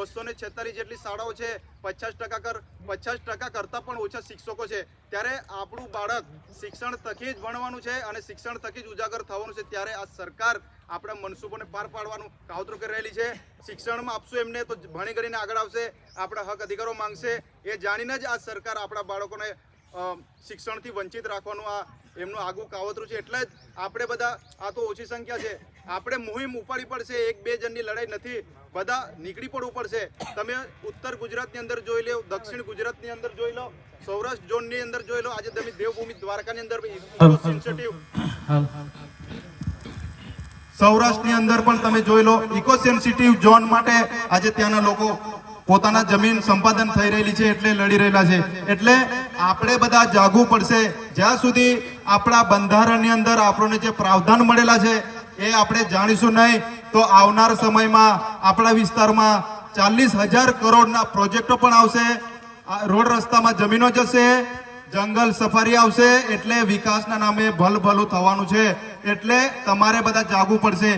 246 જેટલી શાળાઓ છે, 50% કરતાં પણ ઓછા શિક્ષકો છે, ત્યારે આપણું બાળક શિક્ષણ થકી જ ભણવાનું છે અને શિક્ષણ થકી જ ઉજાગર થવાનું છે। ત્યારે આ સરકાર આપણા મનસૂબોને પાર પાડવાનું કાવતરું કરી રહેલી છે। શિક્ષણમાં આપશું એમને તો ભણી ગણીને આગળ આવશે, આપણા હક અધિકારો માંગશે, એ જાણીને જ આ સરકાર આપણા બાળકોને શિક્ષણથી વંચિત રાખવાનું આ એમનું આગવું કાવતરું છે। એટલે જ આપણે બધા, આ તો ઓછી સંખ્યા છે, આપણે મુહિમ ઉપાડી પડશે। 1-2 જણની લડાઈ નથી, બધા નીકળી પડવું પડશે। તમે ઉત્તર ગુજરાતની અંદર જોઈ લો, દક્ષિણ ગુજરાતની અંદર જોઈ લો, સૌરાષ્ટ્ર ઝોનની અંદર જોઈ લો, આજે તમે દેવભૂમિ દ્વારકાની અંદર સૌરાષ્ટ્રની અંદર પણ તમે જોઈ લો, ઇકો સેન્સિટિવ ઝોન માટે આજે ત્યાંના લોકો પોતાના જમીન સંપાદન થઈ રહેલી છે એટલે લડી રહેલા છે। એટલે આપણે બધા જાગવું પડશે। જ્યાં સુધી આપણા બંધારણની અંદર આપણને જે પ્રાવધાન મળેલા છે એ આપણે જાણીશું નહીં તો આવનાર સમયમાં આપણા વિસ્તારમાં 40,000 કરોડના પ્રોજેક્ટો પણ આવશે, રોડ રસ્તામાં જમીનો જશે, જંગલ સફારી આવશે, એટલે વિકાસના નામે ભલભલું થવાનું છે। એટલે તમારે બધા જાગવું પડશે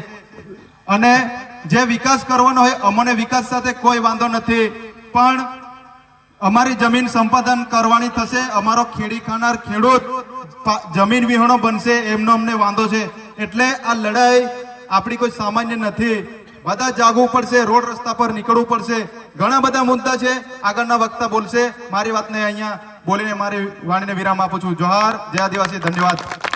અને જે વિકાસ કરવાનો હોય, અમને વિકાસ સાથે કોઈ વાંધો નથી, પણ અમારી જમીન સંપાદન કરવાની થશે, અમારો ખેડી ખાનાર ખેડૂત જમીન વિહોણો બનશે, એમનો અમને વાંધો છે। એટલે આ લડાઈ આપણી કોઈ સામાન્ય નથી, બધા જાગવું પડશે, રોડ રસ્તા પર નીકળવું પડશે। ઘણા બધા મુદ્દા છે, આગળના વક્તા બોલશે। મારી વાતને અહીંયા બોલીને મારી વાણીને વિરામ આપું છું। જોહાર, જય આદિવાસી, ધન્યવાદ।